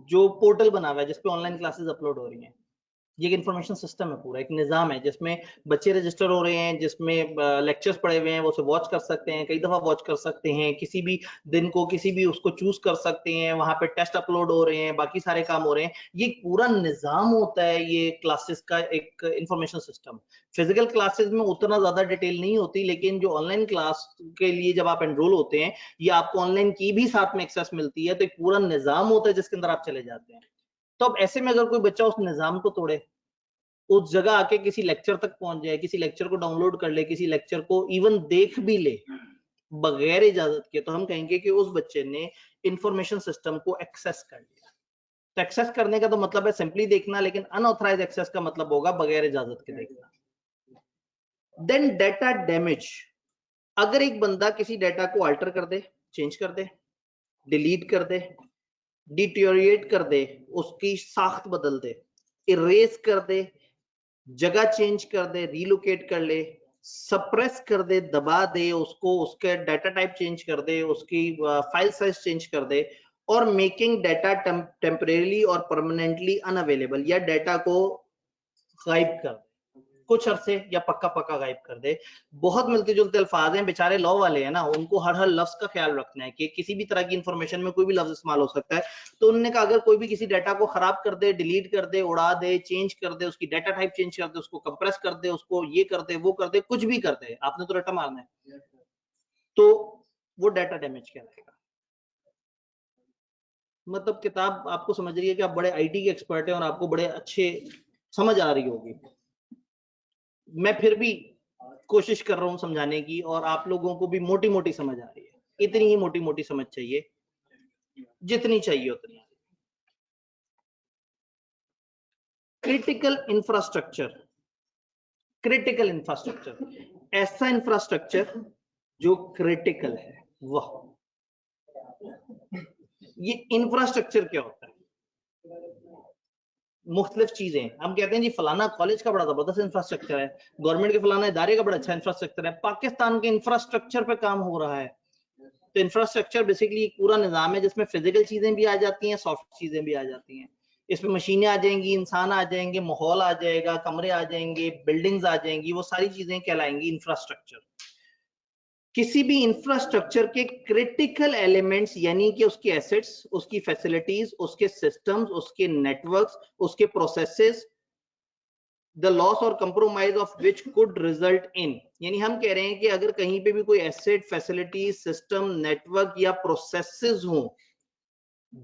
जो पोर्टल बना हुआ है जिसपे ऑनलाइन क्लासेस अपलोड हो रही हैं, ये एक इंफॉर्मेशन सिस्टम है, पूरा एक निजाम है जिसमें बच्चे रजिस्टर हो रहे हैं, जिसमें लेक्चर्स पड़े हुए हैं, वो उसे वॉच कर सकते हैं, कई दफा वॉच कर सकते हैं, किसी भी दिन को किसी भी उसको चूज कर सकते हैं, वहां पे टेस्ट अपलोड हो रहे हैं, बाकी सारे काम हो रहे हैं। ये पूरा निजाम होता है ये क्लासेस का, एक इंफॉर्मेशन सिस्टम। फिजिकल क्लासेस में उतना ज्यादा डिटेल नहीं होती, लेकिन जो ऑनलाइन क्लास के लिए जब आप एनरोल होते हैं, ये आपको ऑनलाइन की भी साथ में एक्सेस मिलती है, तो एक पूरा निजाम होता है जिसके अंदर आप चले जाते हैं। तो अब ऐसे में अगर कोई बच्चा उस निजाम को तोड़े, उस जगह आके किसी लेक्चर तक पहुंच जाए, किसी लेक्चर को डाउनलोड कर ले, किसी लेक्चर को इवन देख भी ले बगैर इजाजत के, तो हम कहेंगे कि उस बच्चे ने इंफॉर्मेशन सिस्टम को एक्सेस कर लिया। तो एक्सेस करने का तो मतलब है सिंपली देखना, लेकिन अनऑथराइज एक्सेस का मतलब होगा बगैर इजाजत के देखना। देन डेटा डैमेज, अगर एक बंदा किसी डेटा को अल्टर कर दे, चेंज कर दे, डिलीट कर दे, डिटेरियोरेट कर दे, उसकी साख्त बदल दे, इरेज कर दे, जगह चेंज कर दे, रीलोकेट कर ले, सप्रेस कर दे, दबा दे उसको, उसके डाटा टाइप चेंज कर दे, उसकी फाइल साइज चेंज कर दे, और मेकिंग डाटा टेम्परेली और परमानेंटली अनअवेलेबल, या डाटा को गायब कर दे कुछ अरसे या पक्का पक्का गायब कर दे। बहुत मिलते जुलते अल्फाज हैं, बेचारे लॉ वाले हैं ना, उनको हर लफ्ज का ख्याल रखना है कि किसी भी तरह की इंफॉर्मेशन में कोई भी लफ्ज इस्तेमाल हो सकता है। तो उन्होंने कहा अगर कोई भी किसी डाटा को खराब कर दे, डिलीट कर दे, उड़ा दे, चेंज कर दे, उसकी डाटा टाइप चेंज कर दे, उसको कंप्रेस कर दे, उसको ये कर दे, वो कर दे, कुछ भी कर दे, आपने तो रट्टा मारना है, तो वो डाटा डैमेज कहलाएगा। मतलब किताब आपको समझ रही है कि आप बड़े आईटी के एक्सपर्ट हैं और आपको बड़े अच्छे समझ आ रही होगी, मैं फिर भी कोशिश कर रहा हूं समझाने की, और आप लोगों को भी मोटी मोटी समझ आ रही है। इतनी ही मोटी मोटी समझ चाहिए, जितनी चाहिए उतनी। क्रिटिकल इंफ्रास्ट्रक्चर, क्रिटिकल इंफ्रास्ट्रक्चर, ऐसा इंफ्रास्ट्रक्चर जो क्रिटिकल है, वह ये इंफ्रास्ट्रक्चर क्या होता है? मुख्तलिफ चीजें, हम कहते हैं जी फलाना कॉलेज का बड़ा जबरदस्त इंफ्रास्ट्रक्चर है, गवर्नमेंट के फलाना इदारे का बड़ा अच्छा इंफ्रास्ट्रक्चर है, पाकिस्तान के इंफ्रास्ट्रक्चर पे काम हो रहा है। तो इंफ्रास्ट्रक्चर बेसिकली एक पूरा निजाम है जिसमें फिजिकल चीजें भी आ जाती हैं, सॉफ्ट चीजें भी आ जाती हैं। इसमें मशीनें आ जाएंगी, इंसान आ जाएंगे, माहौल आ जाएगा, कमरे आ जाएंगे, बिल्डिंग्स आ जाएंगी, वो सारी चीजें कहलाएंगी इंफ्रास्ट्रक्चर। किसी भी इंफ्रास्ट्रक्चर के क्रिटिकल एलिमेंट्स यानी कि उसके एसेट्स, उसकी फैसिलिटीज, उसके सिस्टम्स, उसके नेटवर्क्स, उसके प्रोसेसेस, द लॉस और compromise of which could result in, यानी हम कह रहे हैं कि अगर कहीं पे भी कोई एसेट, फैसिलिटी, सिस्टम, नेटवर्क या प्रोसेसेस हो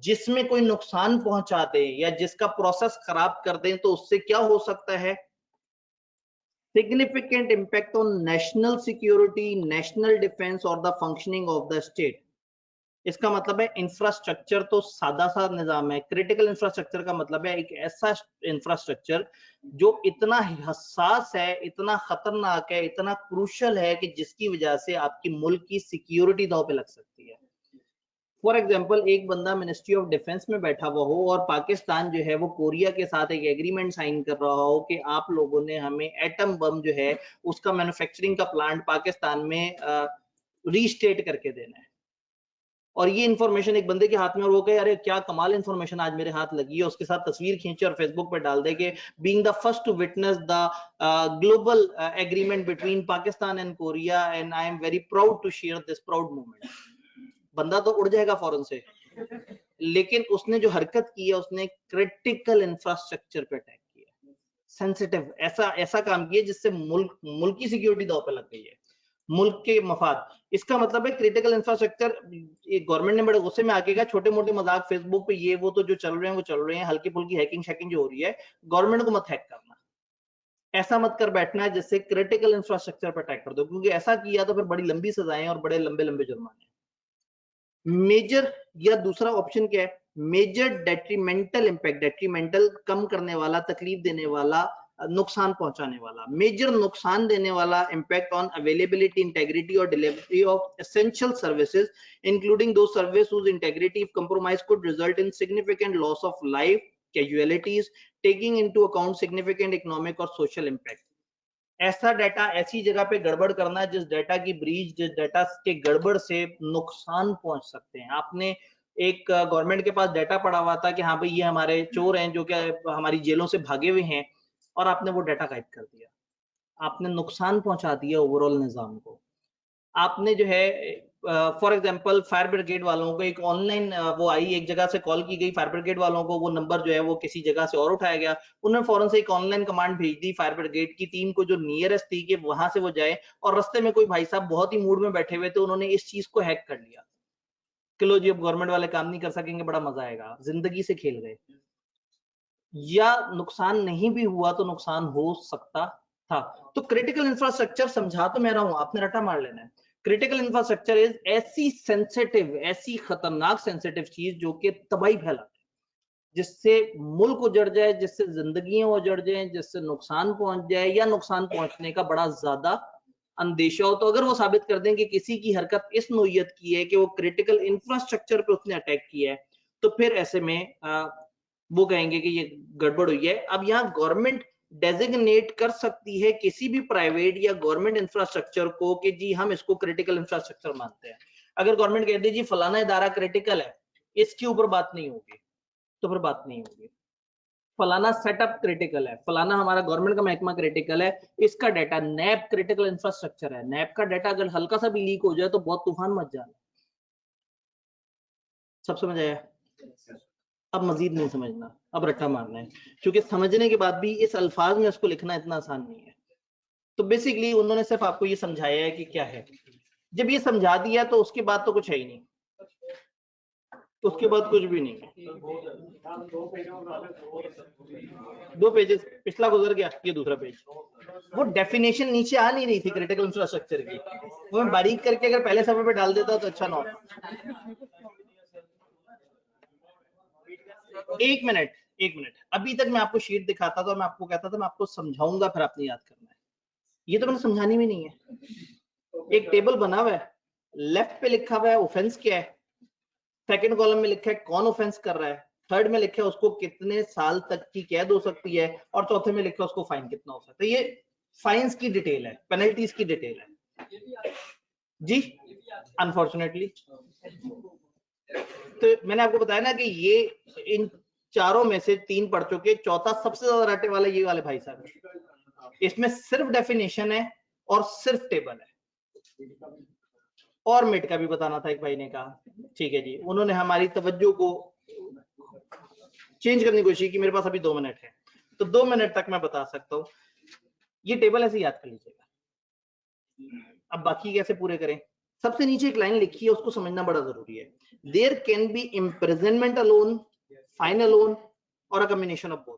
जिसमें कोई नुकसान पहुंचा दे या जिसका प्रोसेस खराब कर दें, तो उससे क्या हो सकता है? Significant impact on national security, national defence और the functioning of the state. इसका मतलब है इंफ्रास्ट्रक्चर तो सादा सा निजाम है, क्रिटिकल इंफ्रास्ट्रक्चर का मतलब है एक ऐसा इंफ्रास्ट्रक्चर जो इतना हसास है, इतना खतरनाक है, इतना क्रूशल है कि जिसकी वजह से आपकी मुल्क की सिक्योरिटी दांव पे लग सकती है। फॉर एग्जाम्पल, एक बंदा मिनिस्ट्री ऑफ डिफेंस में बैठा हुआ हो और पाकिस्तान जो है वो कोरिया के साथ एक एग्रीमेंट साइन कर रहा हो कि आप लोगों ने हमें एटम बम जो है उसका मैन्युफैक्चरिंग का प्लांट पाकिस्तान में रीस्टेट करके देना है, और ये इंफॉर्मेशन एक बंदे के हाथ में, और वो कहे अरे क्या कमाल इंफॉर्मेशन आज मेरे हाथ लगी है, उसके साथ तस्वीर खींचे और फेसबुक पे डाल दे के being the first to witness the global agreement between Pakistan and Korea and I am very proud to share this proud moment. बंदा तो उड़ जाएगा फौरन से, लेकिन उसने जो हरकत की है उसने क्रिटिकल इंफ्रास्ट्रक्चर पे अटैक किया, सेंसिटिव, ऐसा काम किया जिससे मुल्क की सिक्योरिटी दांव पे लग गई है, मुल्क के मफाद। इसका मतलब है क्रिटिकल इंफ्रास्ट्रक्चर, गवर्नमेंट ने बड़े गुस्से में आके कहा छोटे मोटे मजाक फेसबुक पे ये वो तो जो चल रहे हैं वो चल रहे हैं, हल्की फुल्की हैकिंग शैकिंग जो हो रही है, गवर्नमेंट को मत हैक करना, ऐसा मत कर बैठना है जिससे क्रिटिकल इंफ्रास्ट्रक्चर पर अटैक कर दो, क्योंकि ऐसा किया तो फिर बड़ी लंबी सजाएं और बड़े लंबे लंबे जुर्माने। मेजर, या दूसरा ऑप्शन क्या है? मेजर डेट्रीमेंटल इंपैक्ट, डेट्रीमेंटल कम करने वाला, तकलीफ देने वाला, नुकसान पहुंचाने वाला, मेजर नुकसान देने वाला इम्पैक्ट ऑन अवेलेबिलिटी, इंटेग्रिटी और delivery of essential services including दो service whose integrity if compromised could result in significant loss of life, casualties, taking into account significant economic और social impact। ऐसा डाटा ऐसी जगह पे गड़बड़ करना है जिस डाटा की ब्रीच, जिस डाटा के गड़बड़ से नुकसान पहुंच सकते हैं। आपने एक गवर्नमेंट के पास डाटा पड़ा हुआ था कि हाँ भाई ये हमारे चोर हैं जो कि हमारी जेलों से भागे हुए हैं, और आपने वो डाटा गायब कर दिया, आपने नुकसान पहुंचा दिया ओवरऑल निजाम को। आपने जो है फॉर एग्जांपल फायर ब्रिगेड वालों को एक ऑनलाइन वो आई, एक जगह से कॉल की गई फायर ब्रिगेड वालों को, वो नंबर जो है वो किसी जगह से और उठाया गया, उन्होंने फौरन से एक ऑनलाइन कमांड भेज दी फायर ब्रिगेड की टीम को जो नियरेस्ट थी कि वहां से वो जाए, और रास्ते में कोई भाई साहब बहुत ही मूड में बैठे हुए थे, उन्होंने इस चीज को हैक कर लिया कि लो जी अब गवर्नमेंट वाले काम नहीं कर सकेंगे, बड़ा मजा आएगा, जिंदगी से खेल गए। या नुकसान नहीं भी हुआ तो नुकसान हो सकता था। तो क्रिटिकल इंफ्रास्ट्रक्चर समझा तो मैं रहा हूं, आपने रट्टा मार लेना है। क्रिटिकल इंफ्रास्ट्रक्चर इज ऐसी सेंसिटिव, ऐसी खतरनाक सेंसिटिव चीज जो कि तबाही फैलाती है, जिससे मुल्क उजड़ जाए, जिससे जिंदगियां उजड़ जाए, जिससे नुकसान पहुंच जाए या नुकसान पहुंचने का बड़ा ज्यादा अंदेशा हो। तो अगर वो साबित कर दें कि किसी की हरकत इस नोयत की है कि वो क्रिटिकल इंफ्रास्ट्रक्चर पे उसने अटैक किया है, तो फिर ऐसे में वो कहेंगे कि ये गड़बड़ हुई है। अब यहाँ गवर्नमेंट डेजिग्नेट कर सकती है किसी भी प्राइवेट या गवर्नमेंट इंफ्रास्ट्रक्चर को कि जी हम इसको क्रिटिकल इंफ्रास्ट्रक्चर मानते हैं। अगर गवर्नमेंट कहती है जी फलाना इदारा क्रिटिकल है, इसके ऊपर बात नहीं होगी, तो फिर बात नहीं होगी। फलाना सेटअप क्रिटिकल है, फलाना हमारा गवर्नमेंट का महकमा क्रिटिकल है, इसका डाटा नैप क्रिटिकल इंफ्रास्ट्रक्चर है, नैप का डाटा अगर हल्का सा भी लीक हो जाए तो बहुत तूफान मच जाए। सब समझ आया? अब मजीद नहीं समझना, अब रट्टा मारना है, क्योंकि समझने के बाद भी इस अल्फाज में उसको लिखना इतना आसान नहीं है। तो बेसिकली उन्होंने सिर्फ आपको ये समझाया है कि क्या है। जब ये समझा दिया तो उसके बाद तो कुछ है ही नहीं, उसके बाद कुछ भी नहीं है। 2 पेजेस पिछला गुजर गया, ये दूसरा पेज। वो डेफिनेशन नीचे आ नहीं रही थी क्रिटिकल इंफ्रास्ट्रक्चर की, वो मैं बारीक करके अगर पहले सफे पे डाल देता तो अच्छा ना होता। एक मिनट, अभी तक मैं आपको शीट दिखाता था, मैं आपको कहता था मैं आपको समझाऊंगा, फिर आपने याद करना है। ये तो मैंने समझानी भी नहीं है। एक टेबल बना हुआ है, लेफ्ट पे लिखा हुआ है ऑफेंस क्या है, सेकंड कॉलम में लिखा है कौन ऑफेंस कर रहा है, थर्ड में लिखा है उसको कितने साल तक की कैद हो सकती है, और चौथे में लिखा है उसको फाइन कितना हो सकता है। ये फाइन्स की डिटेल है, पेनल्टीज की डिटेल है जी, अनफॉर्चुनेटली। तो मैंने आपको बताया ना कि ये इन चारों में से 3 पढ़ चुके, चौथा सबसे ज्यादा रटे वाला ये वाले भाई साहब है। इसमें सिर्फ डेफिनेशन है और सिर्फ टेबल है, और मिट का भी बताना था, एक भाई ने कहा ठीक है जी, उन्होंने हमारी तवज्जो को चेंज करने की कोशिश की। मेरे पास अभी 2 मिनट है, तो 2 मिनट तक मैं बता सकता हूँ। ये टेबल ऐसे याद कर लीजिएगा, अब बाकी कैसे पूरे करें। सबसे नीचे एक लाइन लिखी है, उसको समझना बड़ा जरूरी है। There can be imprisonment alone, fine alone, और अ कॉम्बिनेशन ऑफ बोथ।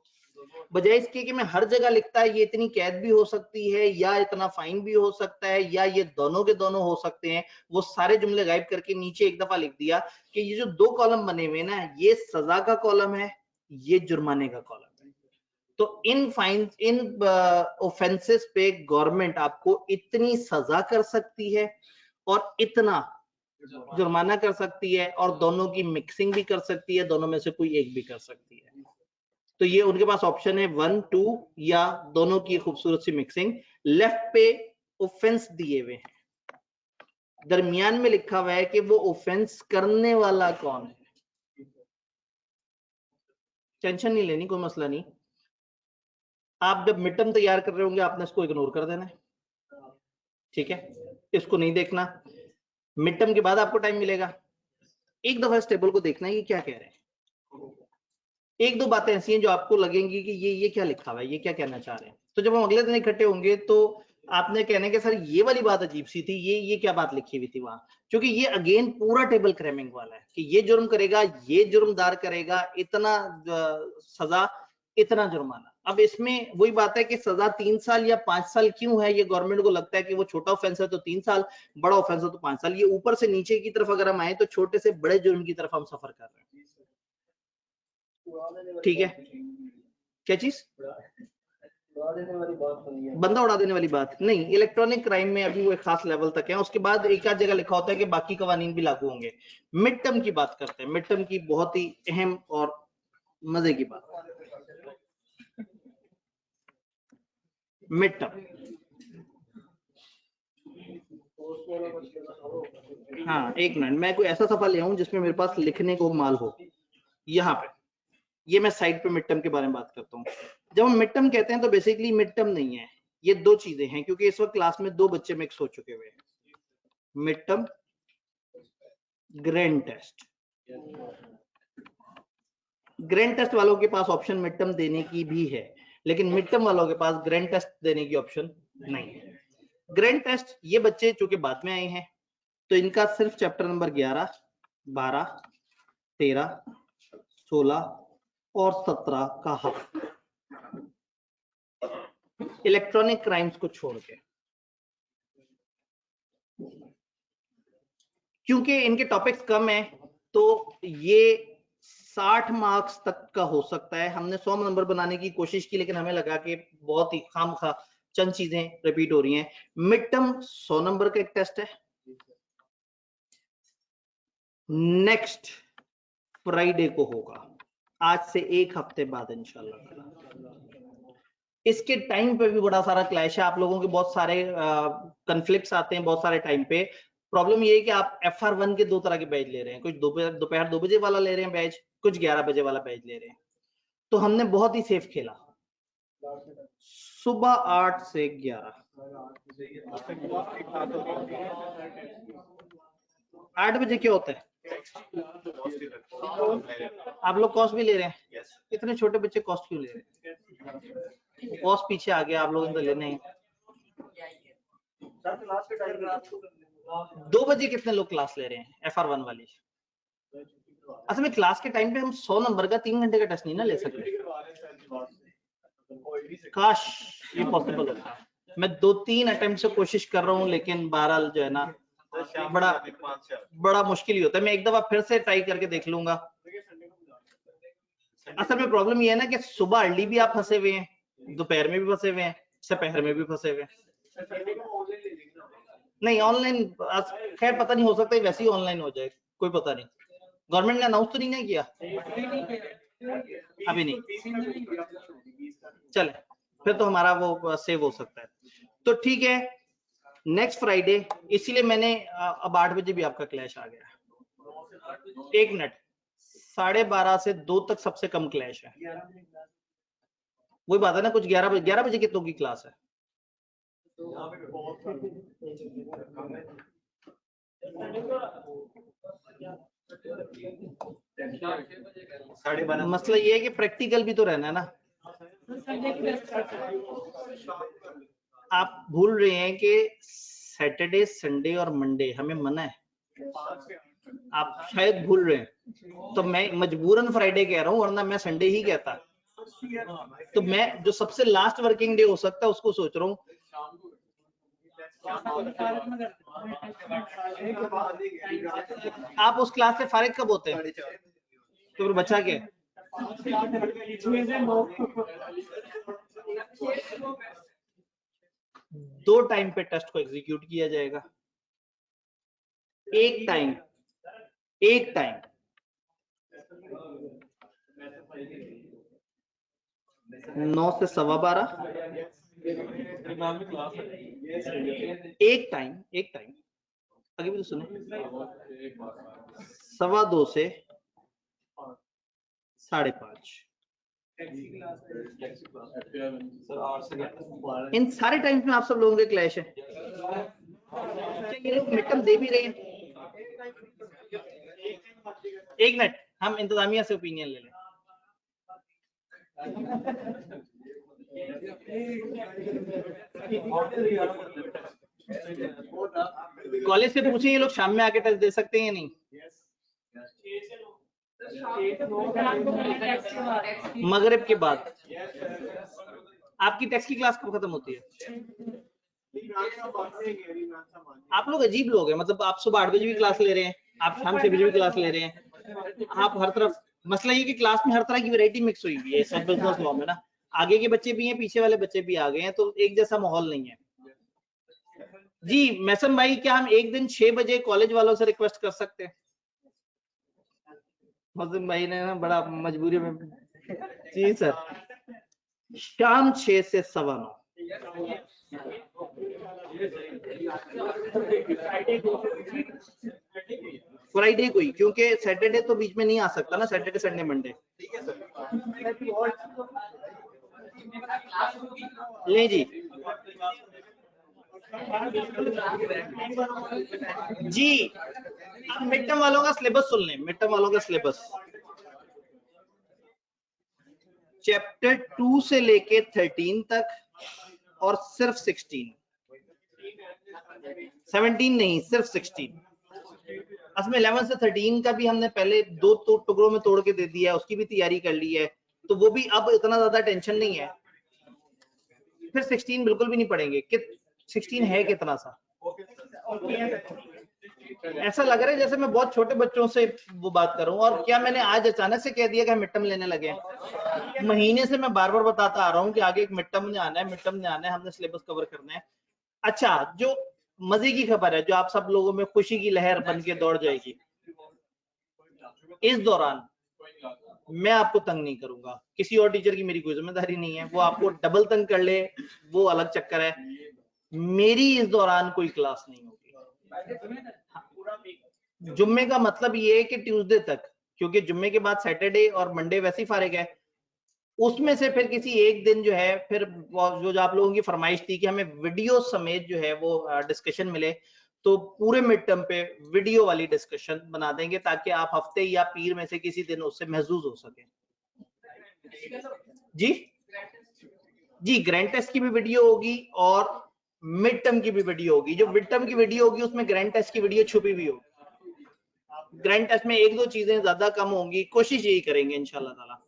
बजाय इसके कि मैं हर जगह लिखता है ये इतनी कैद भी हो सकती है या इतना फाइन भी हो सकता है या ये दोनों के दोनों हो सकते हैं, वो सारे जुमले गायब करके नीचे एक दफा लिख दिया कि ये जो 2 कॉलम बने हुए ना, ये सजा का कॉलम है, ये जुर्माने का कॉलम है। तो इन फाइन, इन ऑफेंसेस पे गवर्नमेंट आपको इतनी सजा कर सकती है और इतना जुर्माना कर सकती है, और दोनों की मिक्सिंग भी कर सकती है, दोनों में से कोई एक भी कर सकती है। तो ये उनके पास ऑप्शन है 1, 2 या दोनों की खूबसूरत सी मिक्सिंग। लेफ्ट पे ऑफेंस दिए हुए हैं, दरमियान में लिखा हुआ है कि वो ऑफेंस करने वाला कौन है। टेंशन नहीं लेनी, कोई मसला नहीं। आप जब मिड टर्म तैयार कर रहे होंगे आपने इसको इग्नोर कर देना है, ठीक है, इसको नहीं देखना। मिड टर्म के बाद आपको टाइम मिलेगा, एक दफा इस टेबल को देखना है ये क्या कह रहे हैं। 1-2 बातें ऐसी हैं जो आपको लगेंगी कि ये क्या लिखा हुआ है, ये क्या कहना चाह रहे हैं। तो जब हम अगले दिन इकट्ठे होंगे तो आपने कहने के सर ये वाली बात अजीब सी थी, ये क्या बात लिखी हुई थी वहां, क्योंकि ये अगेन पूरा टेबल क्रैमिंग वाला है कि ये जुर्म करेगा, ये जुर्मदार करेगा, इतना सजा, इतना जुर्माना। अब इसमें वही बात है कि सजा 3 साल या 5 साल क्यों है। ये गवर्नमेंट को लगता है कि वो छोटा ऑफेंस है तो 3 साल, बड़ा ऑफेंस है तो 5 साल। ये ऊपर से नीचे की तरफ अगर हम आए तो छोटे से बड़े जुर्म की तरफ हम सफर कर रहे हैं, ठीक है। क्या चीज? बंदा उड़ा देने वाली बात नहीं, इलेक्ट्रॉनिक क्राइम में अभी वो एक खास लेवल तक है, उसके बाद एक आध जगह लिखा होता है कि बाकी कवानीन भी लागू होंगे। मिड टर्म की बात करते हैं, मिड टर्म की बहुत ही अहम और मजे की बात। मिड टर्म, हाँ एक मिनट, मैं कोई ऐसा सफा ले आऊं जिसमें मेरे पास लिखने को माल हो। यहाँ पे ये मैं साइड पे मिड टर्म के बारे में बात करता हूँ। जब हम मिड टर्म कहते हैं तो बेसिकली मिड टर्म नहीं है, ये दो चीजें हैं, क्योंकि इस वक्त क्लास में दो बच्चे मिक्स हो चुके हुए हैं, mid term, grand test. Grand test वालों के पास ऑप्शन मिड टर्म देने की भी है, लेकिन मिड टर्म वालों के पास ग्रैंड टेस्ट देने की ऑप्शन नहीं है। ग्रैंड टेस्ट ये बच्चे चूंकि बाद में आए हैं तो इनका सिर्फ चैप्टर नंबर 11, 12, 13, 16 और 17 का हक, इलेक्ट्रॉनिक क्राइम्स को छोड़ के, क्योंकि इनके टॉपिक्स कम है तो ये 60 मार्क्स तक का हो सकता है। हमने 100 नंबर बनाने की कोशिश की, लेकिन हमें लगा कि बहुत ही खामखा चंद चीजें रिपीट हो रही हैं। मिड टर्म 100 नंबर का एक टेस्ट है, नेक्स्ट फ्राइडे को होगा, आज से एक हफ्ते बाद इंशाल्लाह। इसके टाइम पे भी बड़ा सारा क्लैश है, आप लोगों के बहुत सारे कन्फ्लिक्ट्स आते हैं बहुत सारे टाइम पे। प्रॉब्लम ये है कि आप FR1 के दो तरह के बैच ले रहे हैं, कुछ दोपहर 2 बजे वाला ले रहे हैं बैच, कुछ 11 बजे वाला बैच ले रहे हैं। तो हमने बहुत ही सेफ खेला, सुबह 8 से 11, 8 बजे क्या होता है? आप लोग कॉस्ट भी ले रहे हैं? इतने छोटे बच्चे कॉस्ट क्यों ले रहे हैं? कॉस्ट पीछे आ गया, आप लोगों ने लेने हैं। 2 बजे कितने लोग क्लास ले रहे हैं FR1 वाली? असल में क्लास के टाइम पे हम 100 नंबर का 3 घंटे का टेस्ट नहीं ना ले सकते। काश ये पॉसिबल होता। मैं 2-3 अटेम्प्ट से कोशिश कर रहा हूँ, लेकिन बहरहाल जो है ना बड़ा मुश्किल ही होता है। मैं एक दफा फिर से ट्राई करके देख लूंगा। असल में प्रॉब्लम ये है ना कि सुबह अर्ली भी आप फंसे हुए हैं, दोपहर में भी फंसे हुए हैं, दोपहर में भी फंसे हुए हैं। नहीं ऑनलाइन खैर पता नहीं, हो सकता है वैसे ही ऑनलाइन हो जाए, कोई पता नहीं। गवर्नमेंट ने अनाउंस तो नहीं ना किया अभी? नहीं, चले फिर तो हमारा वो सेव हो सकता है। तो ठीक है, नेक्स्ट फ्राइडे, इसीलिए मैंने अब 8 बजे भी आपका क्लैश आ गया। 1 मिनट, 12:30 से 2 तक सबसे कम क्लैश है। वही बात है ना, कुछ 11 बजे कितनों की क्लास है? मसला ये है कि प्रैक्टिकल भी तो रहना है ना। आप भूल रहे हैं कि सैटरडे, संडे और मंडे हमें मना है, आप शायद भूल रहे हैं। तो मैं मजबूरन फ्राइडे कह रहा हूँ, वरना मैं संडे ही कहता। तो मैं जो सबसे लास्ट वर्किंग डे हो सकता है उसको सोच रहा हूँ। आप उस क्लास से फारिग कब होते हैं? तो फिर बचा क्या? दो टाइम पे टेस्ट को एग्जीक्यूट किया जाएगा। एक टाइम 9 से 12:15, एक टाइम आगे भी तो सुने, 2:15 से 5:30। इन सारे टाइम्स में आप सब लोगों के क्लैश है। ये लोग मिड टर्म दे भी रहे हैं। एक मिनट, हम इंतजामिया से ओपिनियन ले लें। कॉलेज से पूछे ये लोग शाम में आके टेस्ट दे सकते हैं या नहीं? मगरिब के बाद। आपकी टेक्स्ट की क्लास कब खत्म होती है? आप लोग अजीब लोग हैं, मतलब आप सुबह 8 बजे भी क्लास ले रहे हैं, आप शाम 6 बजे भी क्लास ले रहे हैं, आप हर तरफ। मसला ये कि क्लास में हर तरह की वैरायटी मिक्स हुई हुई है सब बिजनेस लॉ में ना। आगे के बच्चे भी हैं, पीछे वाले बच्चे भी आ गए हैं, तो एक जैसा माहौल नहीं है। जी मैसम भाई, क्या हम एक दिन 6 बजे कॉलेज वालों से रिक्वेस्ट कर सकते हैं? मौसम भाई ने ना बड़ा मजबूरी में। जी सर, शाम 6 से 9:15। फ्राइडे को ही, क्योंकि सैटरडे तो बीच में नहीं आ सकता ना, सैटरडे संडे मंडे। ले जी जी, अब मिड टर्म वालों का सिलेबस सुन लें। मिड टर्म वालों का सिलेबस चैप्टर 2 से लेके 13 तक और सिर्फ 16, 17 नहीं, सिर्फ 16। असमें 11 से 13 का भी हमने पहले 2 टुकड़ों में तोड़ के दे दिया है, उसकी भी तैयारी कर ली है, तो वो भी अब इतना ज्यादा टेंशन नहीं है। फिर 16 बिल्कुल भी नहीं पढ़ेंगे कि 16 है कितना सा। ऐसा लग रहा है जैसे मैं बहुत छोटे बच्चों से वो बात कर रहा हूं, और क्या मैंने आज अचानक से कह दिया कि हम मिड टर्म लेने लगे हैं? महीने से मैं बार बार बताता आ रहा हूं कि आगे एक मिड टर्म ने आना है, मिड टर्म ने आना है, हमने सिलेबस कवर करना है। अच्छा, जो मजे की खबर है, जो आप सब लोगों में खुशी की लहर बन के दौड़ जाएगी, इस दौरान मैं आपको तंग नहीं करूंगा, किसी और टीचर की मेरी कोई जिम्मेदारी नहीं है, वो आपको डबल तंग कर ले वो अलग चक्कर है। मेरी इस दौरान कोई क्लास नहीं होगी। जुम्मे का मतलब ये है कि ट्यूसडे तक, क्योंकि जुम्मे के बाद सैटरडे और मंडे वैसे ही फारिग है, उसमें से फिर किसी एक दिन जो है, फिर जो आप लोगों की फरमाइश थी कि हमें वीडियो समेत जो है वो डिस्कशन मिले, तो पूरे मिड टर्म पे वीडियो वाली डिस्कशन बना देंगे ताकि आप हफ्ते या पीर में से किसी दिन उससे महजूज हो सके। जी जी, ग्रैंड टेस्ट की भी वीडियो होगी और मिड टर्म की भी वीडियो होगी। जो मिड टर्म की वीडियो होगी उसमें ग्रैंड टेस्ट की वीडियो छुपी हुई होगी। ग्रैंड टेस्ट में 1-2 चीजें ज्यादा कम होंगी, कोशिश यही करेंगे इंशाल्लाह ताला।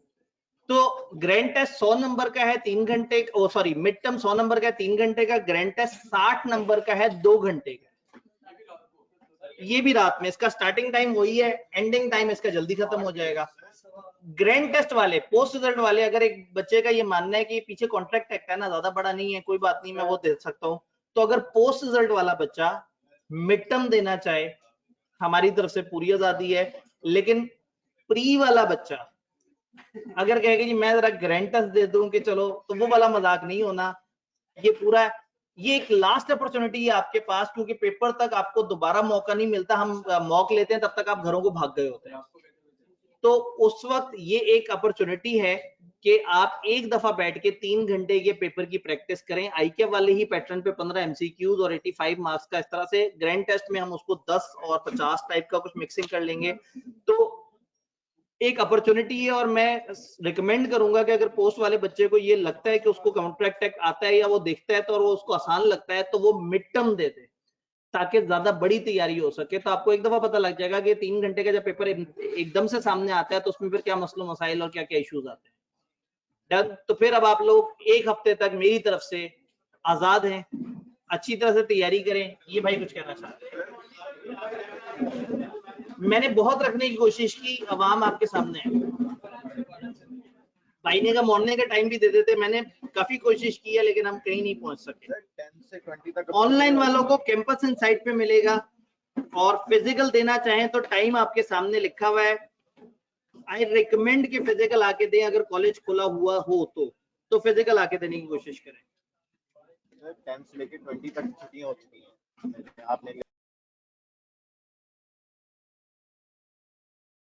तो ग्रैंड टेस्ट 100 नंबर का है 3 घंटे, ओ सॉरी मिड टर्म 100 नंबर का है 3 घंटे का, ग्रैंड टेस्ट 60 नंबर का है 2 घंटे का। ये भी रात में, इसका स्टार्टिंग टाइम वही है, एंडिंग टाइम इसका जल्दी खत्म हो जाएगा। ग्रैंड टेस्ट वाले, पोस्ट रिजल्ट वाले, अगर एक बच्चे का ये मानना है कि पीछे कॉन्ट्रैक्ट एक्ट है ना, ज्यादा बड़ा नहीं है, कोई बात नहीं, मैं वो दे सकता हूँ, तो अगर पोस्ट रिजल्ट वाला बच्चा मिड टर्म देना चाहे, हमारी तरफ से पूरी आजादी है। लेकिन प्री वाला बच्चा अगर कहेगा जी मैं जरा ग्रैंड टेस्ट दे दूं कि चलो, तो वो वाला मजाक नहीं होना। ये पूरा, ये एक लास्ट अपॉर्चुनिटी है आपके पास, क्योंकि पेपर तक आपको दोबारा मौका नहीं मिलता। हम मॉक लेते हैं तब तक आप घरों को भाग गए होते हैं, तो उस वक्त ये एक अपॉर्चुनिटी है कि आप एक दफा बैठ के 3 घंटे के पेपर की प्रैक्टिस करें, आईके वाले ही पैटर्न पे 15 एमसीक्यूज और 85 मार्क्स का। इस तरह से ग्रैंड टेस्ट में हम उसको 10 और 50 टाइप का कुछ मिक्सिंग कर लेंगे, तो एक अपॉर्चुनिटी है। और मैं रिकमेंड करूंगा कि अगर पोस्ट वाले बच्चे को ये लगता है कि उसको कॉन्ट्रैक्ट एक्ट आता है या वो देखता है तो, और वो उसको आसान लगता है, तो वो मिड टर्म दे दे ताकि ज्यादा बड़ी तैयारी हो सके। तो आपको एक दफा पता लग जाएगा कि 3 घंटे का जब पेपर एकदम से सामने आता है तो उसमें फिर क्या मसलो मसाइल और क्या क्या इश्यूज आते हैं। तो फिर अब आप लोग एक हफ्ते तक मेरी तरफ से आजाद हैं, अच्छी तरह से तैयारी करें। ये भाई कुछ कहना चाहते हैं? मैंने बहुत रखने की कोशिश की, अवाम आपके सामने है। भाई ने का मॉर्निंग का टाइम भी दे देते, मैंने काफी कोशिश की है लेकिन हम कहीं नहीं पहुंच सके। 10 से 20 तक ऑनलाइन वालों को कैंपस इनसाइट पे मिलेगा, और फिजिकल देना चाहें तो टाइम आपके सामने लिखा हुआ है। आई रिकमेंड कि फिजिकल आके दें, अगर कॉलेज खुला हुआ हो तो फिजिकल आके देने की कोशिश करें। 10 से लेकर 20 तक छुट्टियां हो चुकी हैं आपने